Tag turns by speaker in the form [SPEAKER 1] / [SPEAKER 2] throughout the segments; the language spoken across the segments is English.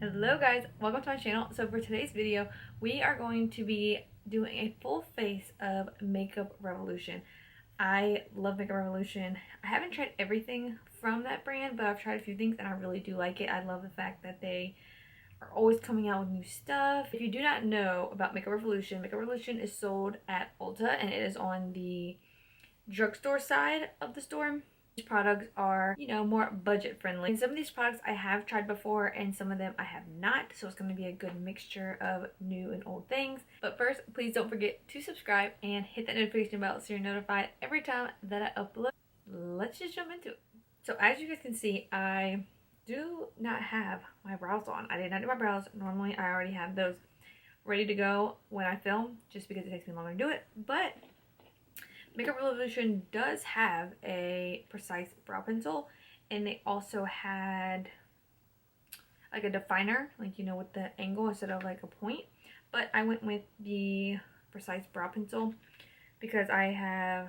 [SPEAKER 1] Hello guys, welcome to my channel. So for today's video, we are going to be doing a full face of Makeup Revolution. I love Makeup Revolution. I haven't tried everything from that brand, but I've tried a few things and I really do like it. I love the fact that they are always coming out with new stuff. If you do not know about Makeup Revolution is sold at Ulta and it is on the drugstore side of the store. These products are, more budget friendly. And some of these products I have tried before and some of them I have not. So it's going to be a good mixture of new and old things. But first, please don't forget to subscribe and hit that notification bell so you're notified every time that I upload. Let's just jump into it. So as you guys can see, I do not have my brows on. I did not do my brows. Normally I already have those ready to go when I film just because it takes me longer to do it. But Makeup Revolution does have a precise brow pencil, and they also had like a definer, like with the angle instead of like a point. But I went with the precise brow pencil because I have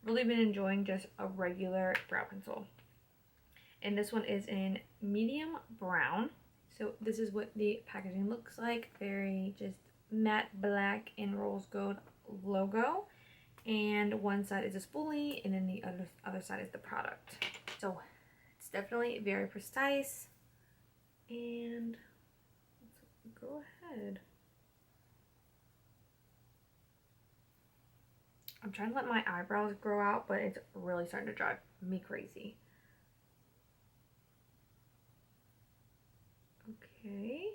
[SPEAKER 1] really been enjoying just a regular brow pencil. And this one is in medium brown. So this is what the packaging looks like. Very just matte black and rose gold logo. And one side is a spoolie and then the other side is the product. So it's definitely very precise. And let's go ahead. I'm trying to let my eyebrows grow out, but it's really starting to drive me crazy. Okay.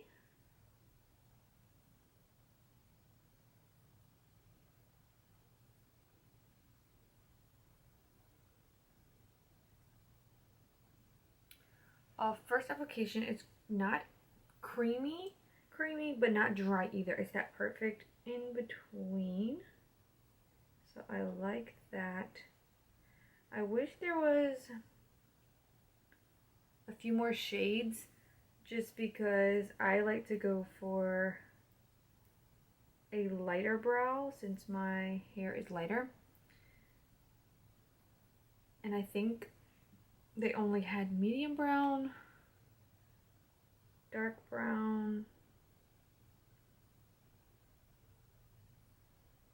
[SPEAKER 1] First application, it's not creamy, but not dry either. It's that perfect in between. So I like that. I wish there was a few more shades just because I like to go for a lighter brow since my hair is lighter. And I think they only had medium brown, dark brown,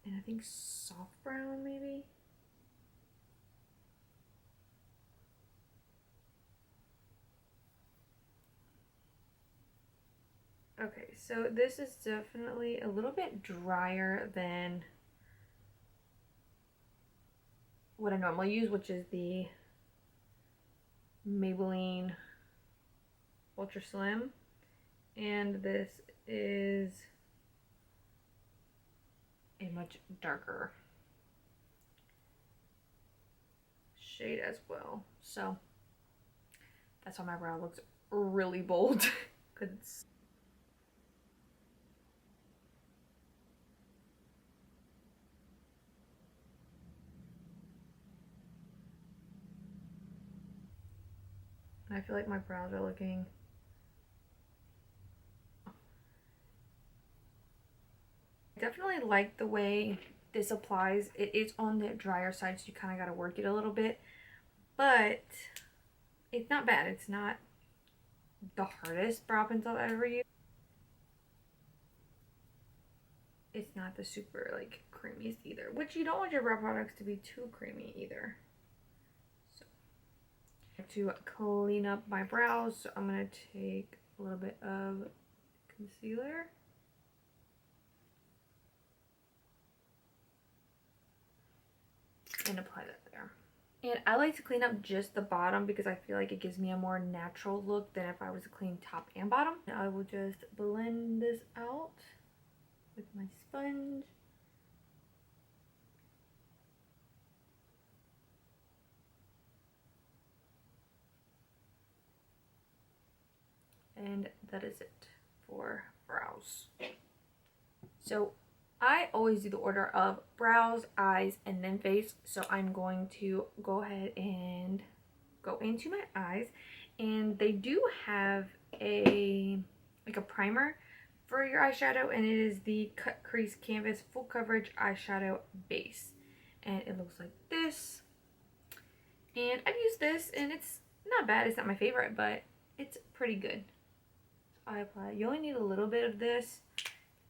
[SPEAKER 1] and I think soft brown maybe. Okay, so this is definitely a little bit drier than what I normally use, which is the Maybelline Ultra Slim, and this is a much darker shade as well. So that's why my brow looks really bold. Cause I feel like my brows are looking I definitely like the way this applies. It is on the drier side, so you kind of got to work it a little bit, but it's not bad. It's not the hardest brow pencil I've ever used. It's not the super like creamiest either, which you don't want your brow products to be too creamy either. To clean up my brows, so I'm going to take a little bit of concealer and apply that there. And I like to clean up just the bottom because I feel like it gives me a more natural look than if I was to clean top and bottom. And I will just blend this out with my sponge. And that is it for brows. So I always do the order of brows, eyes, and then face. So I'm going to go ahead and go into my eyes. And they do have a primer for your eyeshadow, and it is the Cut Crease Canvas Full Coverage Eyeshadow Base. And it looks like this. And I've used this and it's not bad. It's not my favorite, but it's pretty good. I apply. You only need a little bit of this.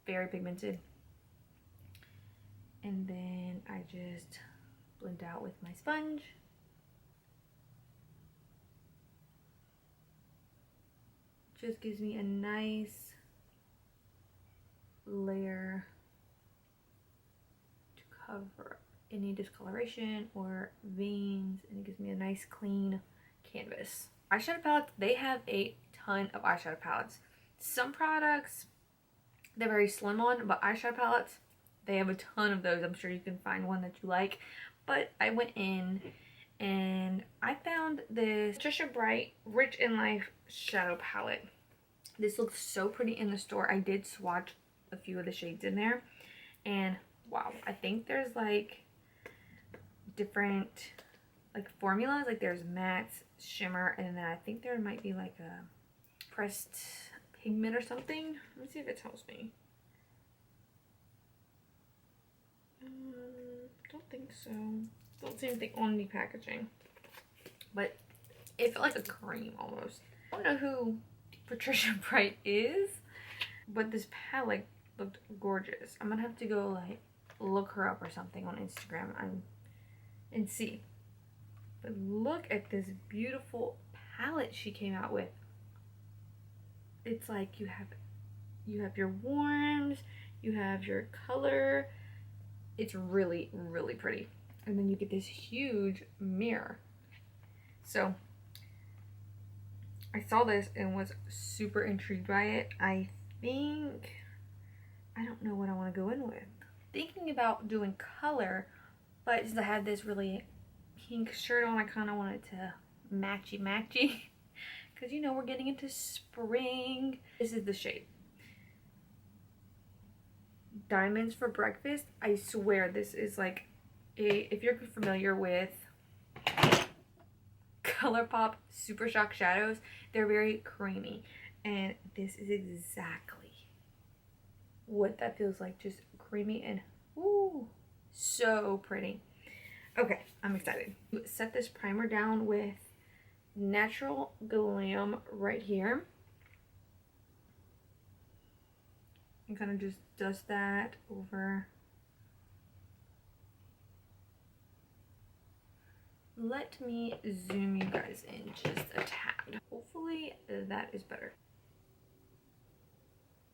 [SPEAKER 1] Very pigmented. And then I just blend out with my sponge. Just gives me a nice layer to cover any discoloration or veins, and it gives me a nice clean canvas. Eyeshadow palettes, they have a ton of eyeshadow palettes. Some products they're very slim on, but eyeshadow palettes, they have a ton of those. I'm sure you can find one that you like. But I went in and I found this Patricia Bright Rich in Life shadow palette. This looks so pretty in the store. I did swatch a few of the shades in there, and wow, I think there's like different like formulas. Like there's matte, shimmer, and then I think there might be like a pressed pigment or something. Let me see if it tells me. Don't think so. Don't see anything on the packaging, but it felt like a cream almost. I don't know who Patricia Bright is, but this palette looked gorgeous. I'm gonna have to go like look her up or something on Instagram and see. But look at this beautiful palette she came out with. It's like you have your warms, you have your color. It's really, really pretty. And then you get this huge mirror. So I saw this and was super intrigued by it. I don't know what I want to go in with. Thinking about doing color, but since I had this really pink shirt on, I kind of wanted to matchy because you know we're getting into spring. This is the shade Diamonds for Breakfast. I swear this is like if you're familiar with ColourPop Super Shock shadows, they're very creamy, and this is exactly what that feels like. Just creamy and ooh, so pretty. Okay, I'm excited. Set this primer down with Natural Glam right here. And kind of just dust that over. Let me zoom you guys in just a tad. Hopefully that is better.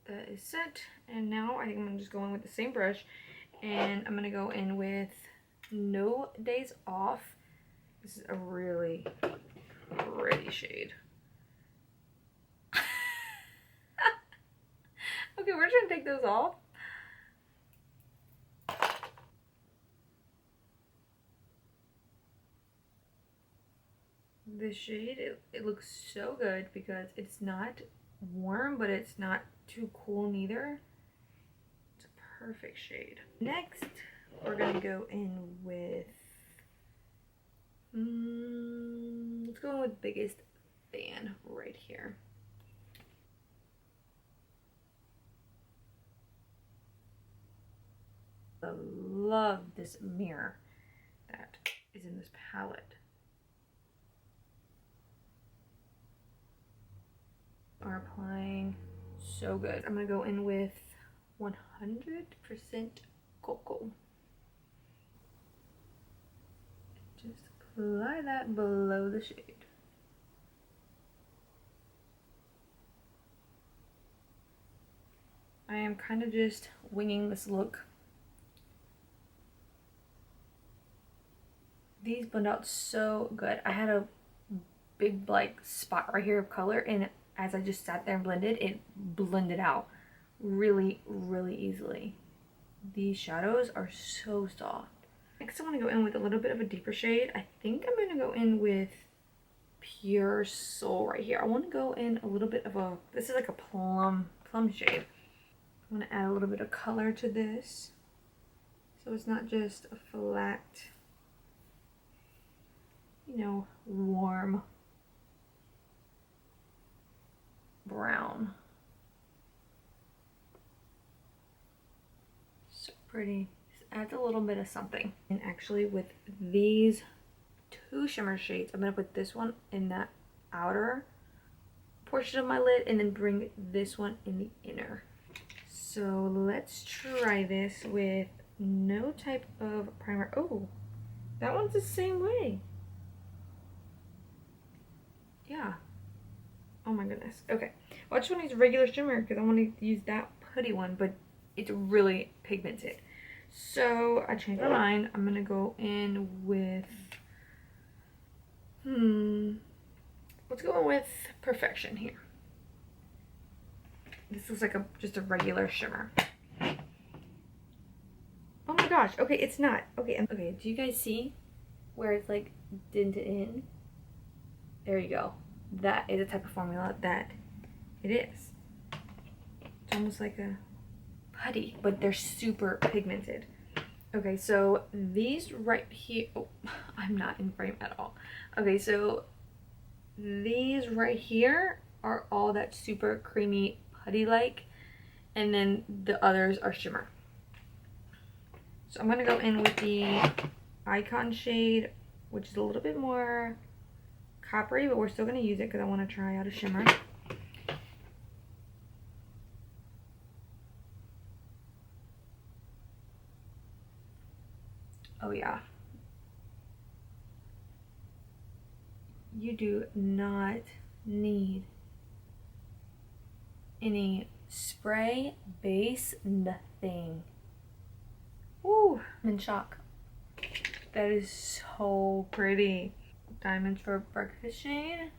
[SPEAKER 1] That is set, and now I think I'm just going with the same brush, and I'm gonna go in with No Days Off. This is a really pretty shade. Okay, we're just gonna take those off. This shade, it looks so good because it's not warm, but it's not too cool neither. It's a perfect shade. Next, we're gonna go in with let's go with Biggest Fan right here. I love this mirror that is in this palette. Are applying so good. I'm gonna go in with 100% Cocoa. Just apply that below the shade. I am kind of just winging this look. These blend out so good. I had a big like spot right here of color, and as I just sat there and blended, it blended out really, really easily. These shadows are so soft. Next, I want to go in with a little bit of a deeper shade. I think I'm going to go in with Pure Soul right here. I want to go in a little bit of a, this is like a plum shade. I'm going to add a little bit of color to this, so it's not just a flat, you know, warm brown. So pretty. Just adds a little bit of something. And actually with these two shimmer shades, I'm gonna put this one in that outer portion of my lid and then bring this one in the inner. So let's try this with no type of primer. Oh, that one's the same way. Yeah. Oh my goodness. Okay. Well, I just want to use regular shimmer because I want to use that putty one, but it's really pigmented. So I changed my mind. I'm going to go in with, let's go in with Perfection here. This looks like just a regular shimmer. Oh my gosh. Okay, it's not. Okay, do you guys see where it's like dented in? There you go. That is a type of formula that it is. It's almost like a putty, but they're super pigmented. Okay, so these right here, oh, I'm not in frame at all. Okay, so these right here are all that super creamy putty-like, and then the others are shimmer. So I'm gonna go in with the Icon shade, which is a little bit more coppery, but we're still gonna use it because I want to try out a shimmer. Oh yeah. You do not need any spray, base, nothing. Ooh, I'm in shock. That is so pretty. Diamonds for Breakfast shade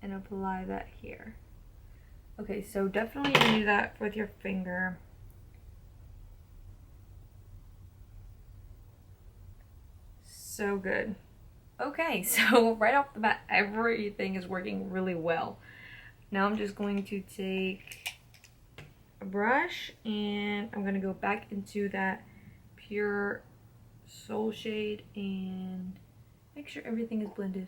[SPEAKER 1] and apply that here. Okay, so definitely you can do that with your finger. So good. Okay, so right off the bat, everything is working really well. Now I'm just going to take a brush and I'm going to go back into that pure Soul shade and make sure everything is blended.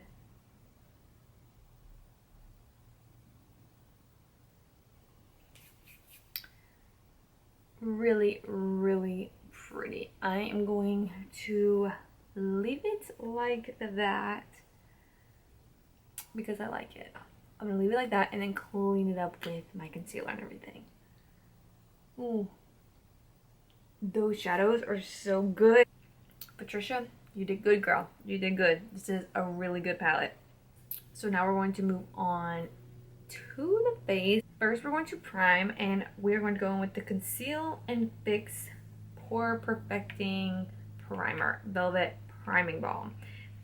[SPEAKER 1] Really, really pretty. I am going to leave it like that because I like it. I'm gonna leave it like that and then clean it up with my concealer and everything. Ooh, those shadows are so good. Patricia, you did good, girl. You did good. This is a really good palette. So now we're going to move on to the face. First, we're going to prime, and we're going to go in with the Conceal and Fix Pore Perfecting Primer, Velvet Priming Balm.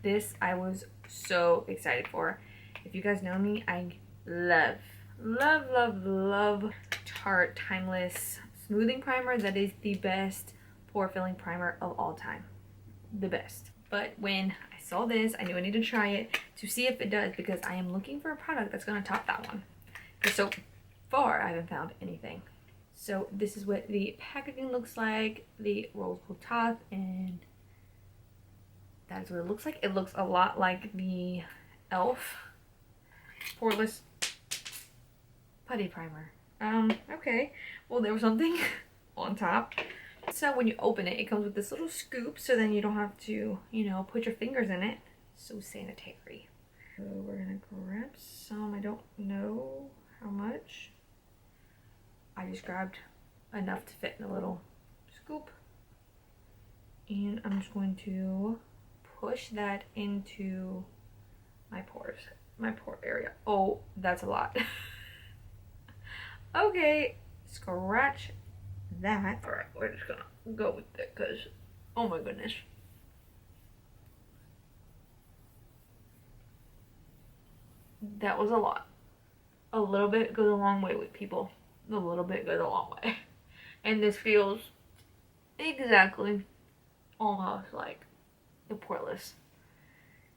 [SPEAKER 1] This I was so excited for. If you guys know me, I love Tarte Timeless Smoothing Primer. That is the best pore filling primer of all time. The best. But when I saw this, I knew I needed to try it to see if it does, because I am looking for a product that's going to top that one. Because so far, I haven't found anything. So this is what the packaging looks like, the rose gold top, and that is what it looks like. It looks a lot like the e.l.f. Poreless Putty Primer. Okay. Well, there was something on top. So when you open it, it comes with this little scoop, so then you don't have to, you know, put your fingers in it. So sanitary. So we're gonna grab some. I don't know how much. I just grabbed enough to fit in a little scoop. And I'm just going to push that into my pores. My pore area. Oh, that's a lot. Okay, scratch that. Alright, we're just gonna go with it because, oh my goodness. That was a lot. A little bit goes a long way with people. A little bit goes a long way. And this feels exactly almost like the Poreless.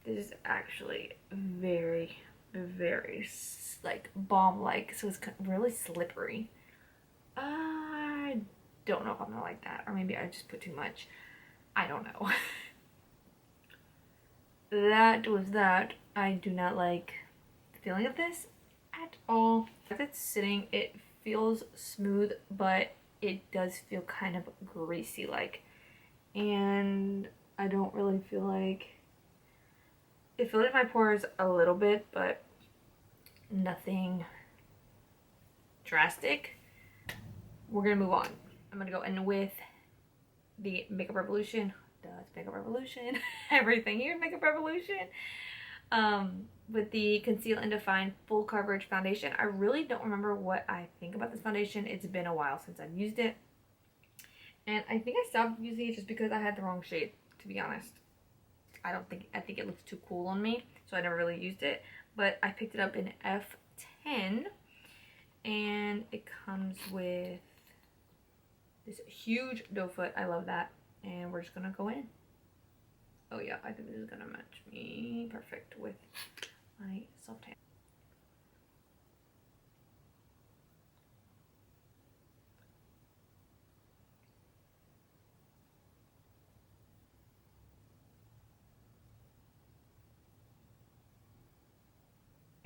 [SPEAKER 1] This is actually very, very like balm-like, so it's really slippery. I don't know if I'm gonna like that, or maybe I just put too much. I don't know. That was that. I do not like the feeling of this at all. As it's sitting, it feels smooth, but it does feel kind of greasy like, and I don't really feel like it filled in my pores a little bit, but nothing drastic, we're gonna move on. I'm gonna go in with the Makeup Revolution. Duh, it's Makeup Revolution. Everything here, Makeup Revolution. With the Conceal and Define Full Coverage Foundation. I really don't remember what I think about this foundation. It's been a while since I've used it. And I think I stopped using it just because I had the wrong shade, to be honest. I think it looks too cool on me, so I never really used it. But I picked it up in F10, and it comes with this huge doe foot. I love that. And we're just gonna go in. Oh yeah, I think this is gonna match me perfect with my soft tan.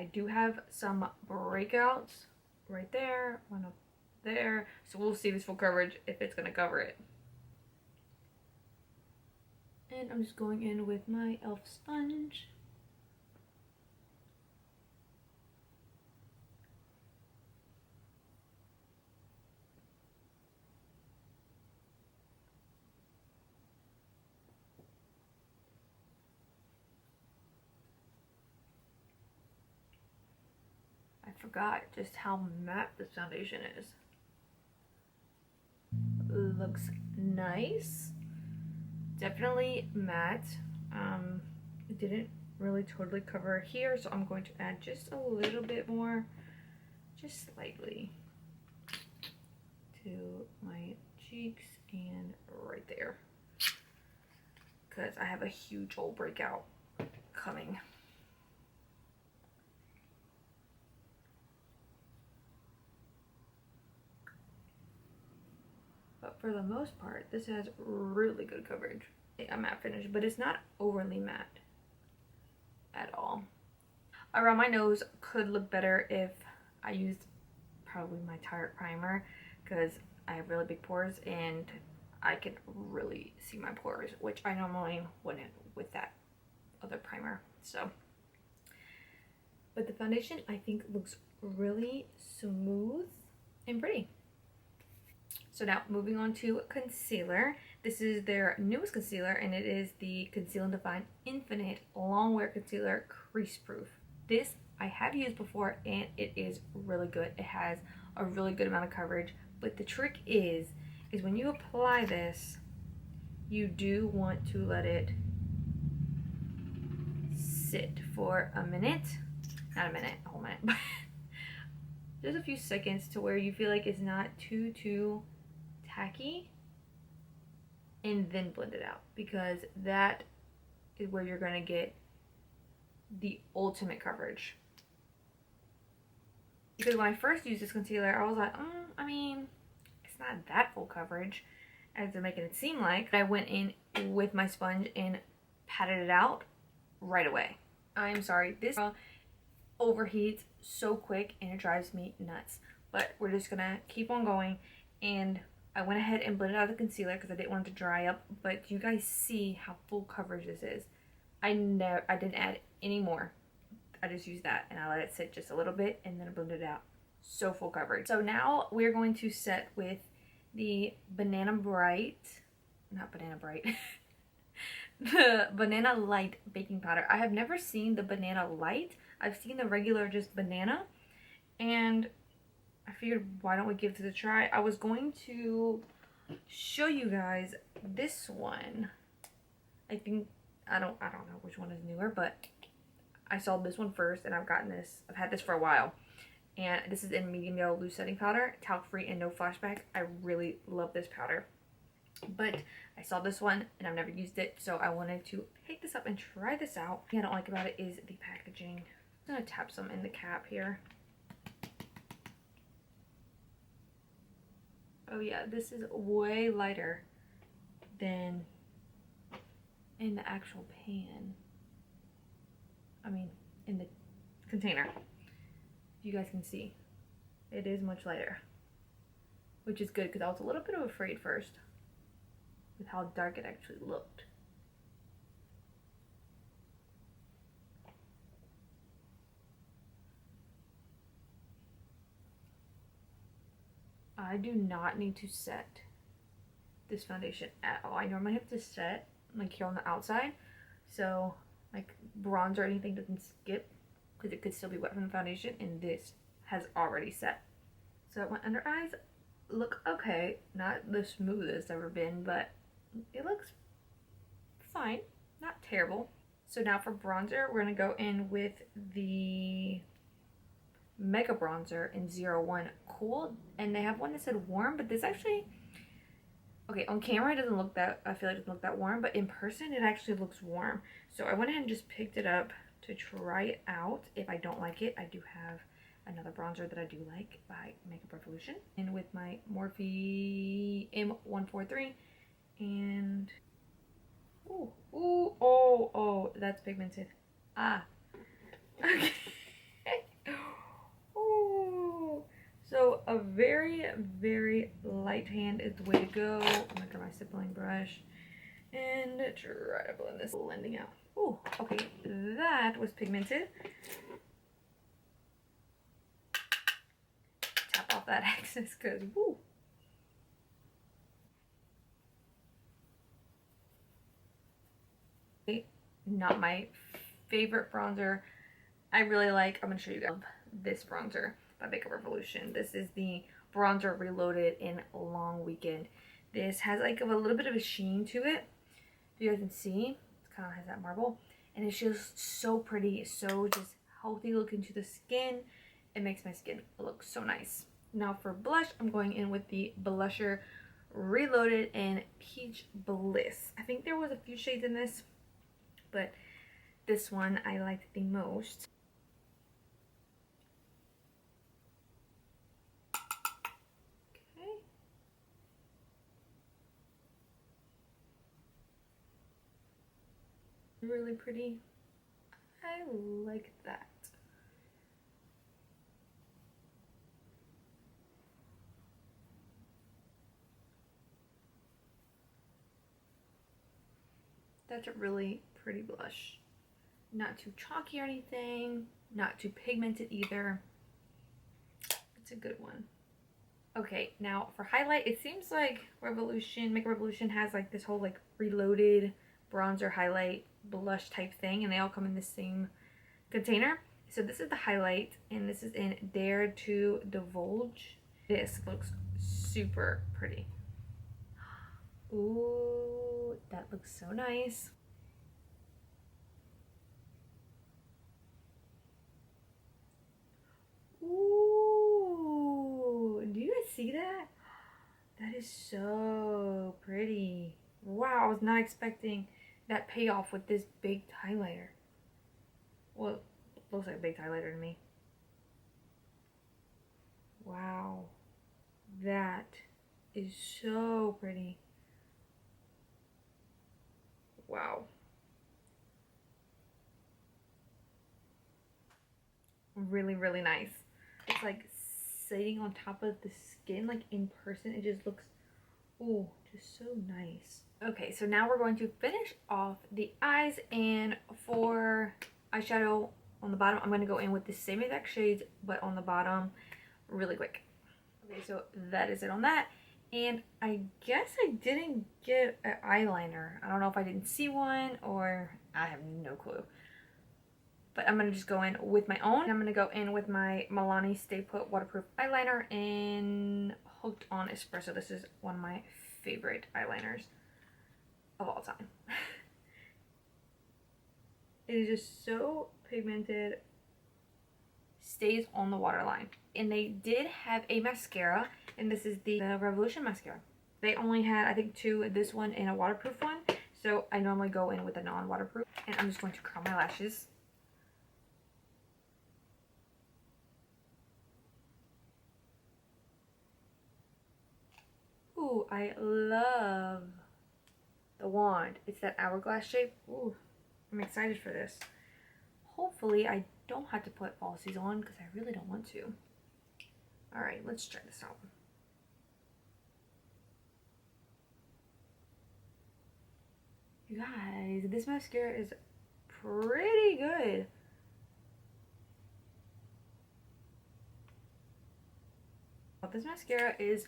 [SPEAKER 1] I do have some breakouts right there, one up there, so we'll see this full coverage if it's gonna cover it. And I'm just going in with my e.l.f. sponge. I forgot just how matte this foundation is. Looks nice. Definitely matte. It didn't really totally cover here, so I'm going to add just a little bit more, just slightly, to my cheeks and right there, because I have a huge old breakout coming. But for the most part, this has really good coverage. A matte finish, but it's not overly matte at all. Around my nose could look better if I used probably my Tarte primer, because I have really big pores and I can really see my pores, which I normally wouldn't with that other primer. So, but the foundation I think looks really smooth and pretty. So now moving on to concealer. This is their newest concealer, and it is the Conceal and Define Infinite Long Wear Concealer Crease Proof. This I have used before, and it is really good. It has a really good amount of coverage, but the trick is when you apply this, you do want to let it sit for a minute. Not a minute, a whole minute, but just a few seconds to where you feel like it's not too tacky, and then blend it out, because that is where you're going to get the ultimate coverage. Because when I first used this concealer, I was like, I mean, it's not that full coverage as they're making it seem like. I went in with my sponge and patted it out right away. I'm sorry, this overheats so quick and it drives me nuts. But we're just gonna keep on going, and I went ahead and blended out the concealer because I didn't want it to dry up, but you guys see how full coverage this is. I didn't add any more. I just used that and I let it sit just a little bit and then I blended it out. So full coverage. So now we're going to set with the Banana Bright, not Banana Bright, the Banana Light baking powder. I have never seen the Banana Light. I've seen the regular just banana, and I figured, why don't we give this a try? I was going to show you guys this one. I think, I don't know which one is newer, but I saw this one first, and I've had this for a while. And this is in medium yellow loose setting powder, talc free and no flashback. I really love this powder. But I saw this one and I've never used it, so I wanted to pick this up and try this out. What I don't like about it is the packaging. I'm gonna tap some in the cap here. Oh yeah, this is way lighter than in the actual pan. I mean, in the container. You guys can see, it is much lighter, which is good because I was a little bit afraid first with how dark it actually looked. I do not need to set this foundation at all. I normally have to set like here on the outside, so like bronzer or anything doesn't skip because it could still be wet from the foundation, and this has already set. So my under eyes look okay, not the smoothest it's ever been, but it looks fine, not terrible. So now for bronzer, we're gonna go in with the Mega Bronzer in 01 Cool, and they have one that said warm, but this actually, okay, on camera it doesn't look that, I feel like it doesn't look that warm, but in person it actually looks warm. So I went ahead and just picked it up to try it out. If I don't like it, I do have another bronzer that I do like by Makeup Revolution, and with my Morphe M143, and oh, that's pigmented. Ah, okay. Ooh. So a very, very light hand is the way to go. I'm gonna grab my stippling brush and try to blend this, blending out. Oh, okay, that was pigmented. Tap off that excess, cause woo. Not my favorite bronzer. I really like, I'm gonna show you guys this bronzer by Makeup Revolution. This is the bronzer Reloaded in Long Weekend. This has like a little bit of a sheen to it. If you guys can see, it kind of has that marble, and it's just so pretty, so just healthy looking to the skin. It makes my skin look so nice. Now for blush, I'm going in with the blusher Reloaded in Peach Bliss. I think there was a few shades in this, but this one I liked the most. Okay. Really pretty. I like that. That's a really pretty blush. Not too chalky or anything, not too pigmented either. It's a good one. Okay, now for highlight, it seems like Makeup Revolution has like this whole like Reloaded bronzer highlight blush type thing, and they all come in the same container. So this is the highlight, and this is in Dare to Divulge. This looks super pretty. Ooh, that looks so nice. Ooh, do you guys see that? That is so pretty. Wow, I was not expecting that payoff with this big highlighter. Well, it looks like a big highlighter to me. Wow, that is so pretty. Wow. Really, really nice. It's like sitting on top of the skin, like in person, it just looks, ooh, just so nice. Okay, so now we're going to finish off the eyes, and for eyeshadow on the bottom, I'm going to go in with the same exact shades, but on the bottom really quick. Okay, so that is it on that. And I guess I didn't get an eyeliner. I don't know if I didn't see one or I have no clue. But I'm going to just go in with my own. I'm going to go in with my Milani Stay Put Waterproof Eyeliner in Hooked on Espresso. This is one of my favorite eyeliners of all time. It is just so pigmented. Stays on the waterline. And they did have a mascara, and this is the Revolution mascara. They only had, I think, two, this one and a waterproof one. So I normally go in with a non-waterproof. And I'm just going to curl my lashes. Ooh, I love the wand. It's that hourglass shape. Ooh, I'm excited for this. Hopefully I don't have to put falsies on because I really don't want to. Alright, let's try this out. You guys, this mascara is pretty good. But this mascara is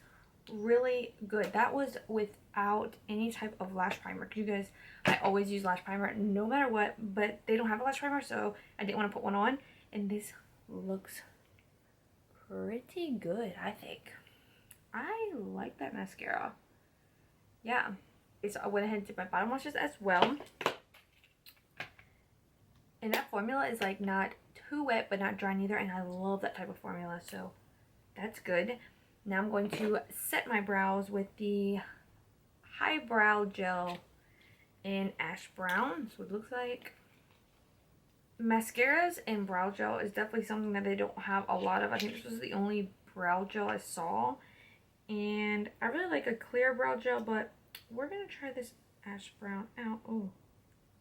[SPEAKER 1] really good. That was without any type of lash primer. You guys, I always use lash primer no matter what, but they don't have a lash primer, so I didn't want to put one on. And this looks pretty good, I think. I like that mascara. Yeah. So I went ahead and did my bottom lashes as well. And that formula is like not too wet but not dry neither, and I love that type of formula, so that's good. Now I'm going to set my brows with the Highbrow Gel in Ash Brown. That's what it looks like. Mascaras and brow gel is definitely something that they don't have a lot of. I think this was the only brow gel I saw. And I really like a clear brow gel, but we're going to try this Ash Brown out. Oh,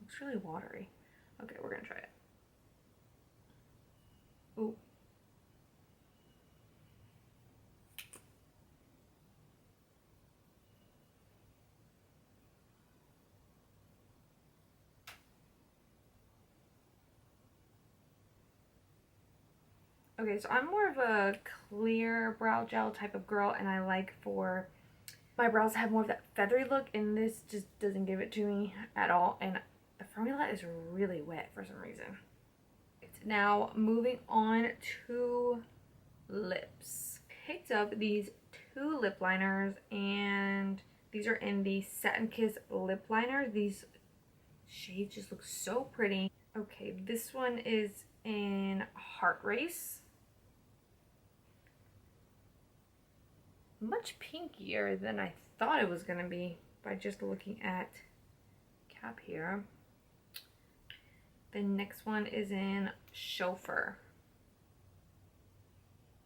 [SPEAKER 1] looks really watery. Okay, we're going to try it. Ooh. Okay, so I'm more of a clear brow gel type of girl, and I like for my brows to have more of that feathery look, and this just doesn't give it to me at all, and the formula is really wet for some reason. Now, moving on to lips. Picked up these two lip liners, and these are in the Satin Kiss lip liner. These shades just look so pretty. Okay, this one is in Heart Race. Much pinkier than I thought it was going to be by just looking at cap here. The next one is in Chauffeur.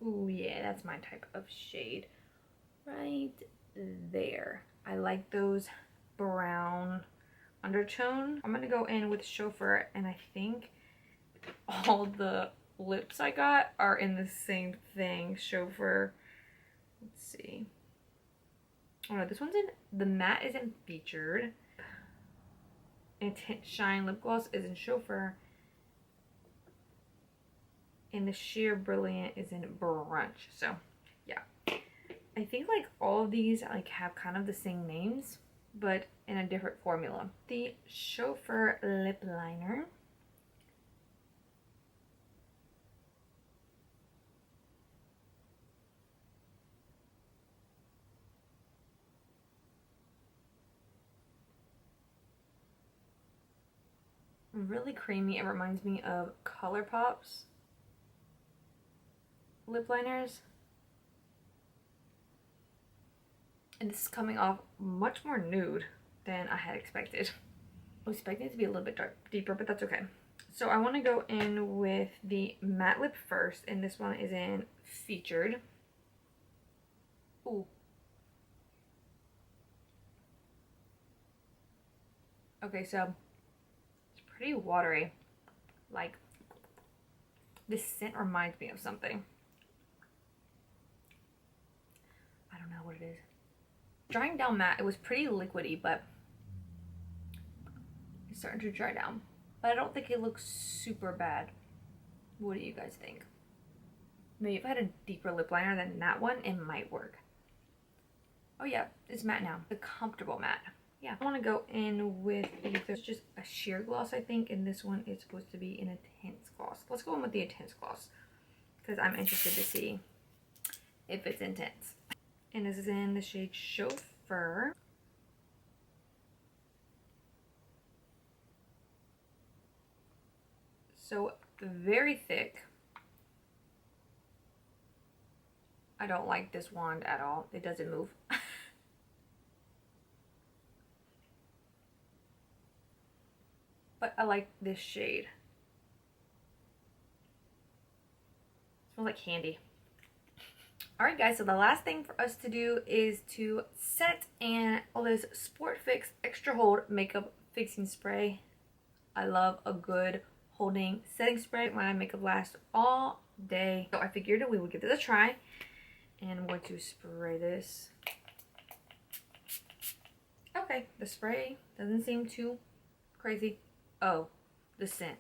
[SPEAKER 1] Ooh, yeah, that's my type of shade right there. I like those brown undertone. I'm going to go in with Chauffeur, and I think all the lips I got are in the same thing. Chauffeur. Let's see. Oh no, this one's in, the matte isn't featured. Intense Shine Lip Gloss is in Chauffeur. And the Sheer Brilliant is in Brunch. So, yeah. I think like all of these like have kind of the same names, but in a different formula. The Chauffeur Lip Liner. Really creamy. It reminds me of ColourPop's lip liners. And this is coming off much more nude than I had expected. I was expecting it to be a little bit deeper, but that's okay. So I want to go in with the matte lip first, and this one is in Featured. Ooh. Okay, so pretty watery. Like, this scent reminds me of something. I don't know what it is. Drying down matte, it was pretty liquidy, but it's starting to dry down. But I don't think it looks super bad. What do you guys think? Maybe if I had a deeper lip liner than that one, it might work. Oh yeah, it's matte now. The comfortable matte. Yeah, I want to go in with either just a sheer gloss, I think, and this one is supposed to be an intense gloss. Let's go in with the intense gloss because I'm interested to see if it's intense. And this is in the shade Chauffeur. So very thick. I don't like this wand at all. It doesn't move. But I like this shade. It smells like candy. Alright guys, so the last thing for us to do is to set and all this Sport Fix Extra Hold Makeup Fixing Spray. I love a good holding setting spray. My makeup lasts all day. So I figured we would give this a try. And I'm going to spray this. Okay, the spray doesn't seem too crazy. Oh, the scent.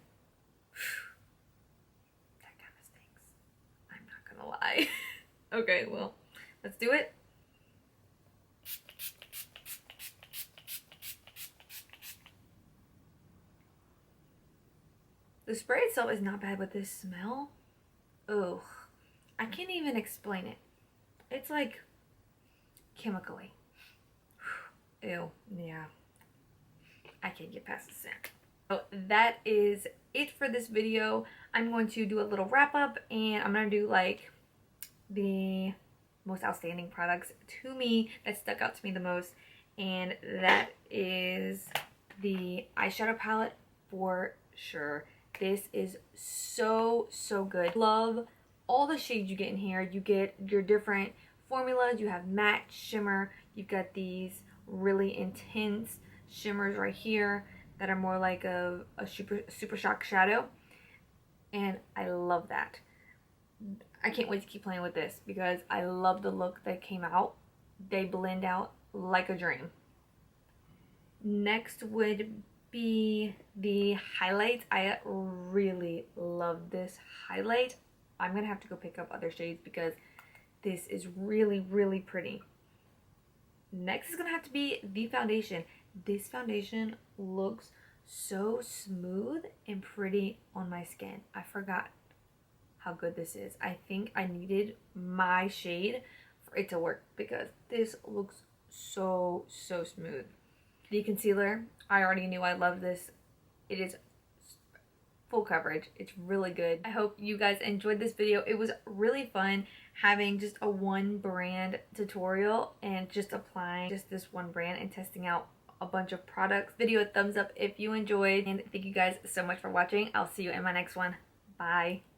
[SPEAKER 1] That kind of stinks. I'm not gonna lie. Okay, well, Let's do it. The spray itself is not bad, but this smell, ugh, I can't even explain it. It's like chemically. Ew, yeah. I can't get past the scent. So that is it for this video. I'm going to do a little wrap up, and I'm going to do like the most outstanding products to me that stuck out to me the most, and that is the eyeshadow palette for sure. This is so good. Love all the shades you get in here. You get your different formulas. You have matte, shimmer. You've got these really intense shimmers right here that are more like a super shock shadow, and I love that. I can't wait to keep playing with this because I love the look that came out. They blend out like a dream. Next would be the highlights. I really love this highlight. I'm gonna have to go pick up other shades because this is really pretty. Next is gonna have to be the foundation. This foundation looks so smooth and pretty on my skin. I forgot how good this is. I think I needed my shade for it to work because this looks so smooth. The concealer, I already knew I love this. It is full coverage. It's really good. I hope you guys enjoyed this video. It was really fun having just a one brand tutorial and just applying just this one brand and testing out a bunch of products. Video a thumbs up if you enjoyed, and thank you guys so much for watching. I'll see you in my next one. Bye.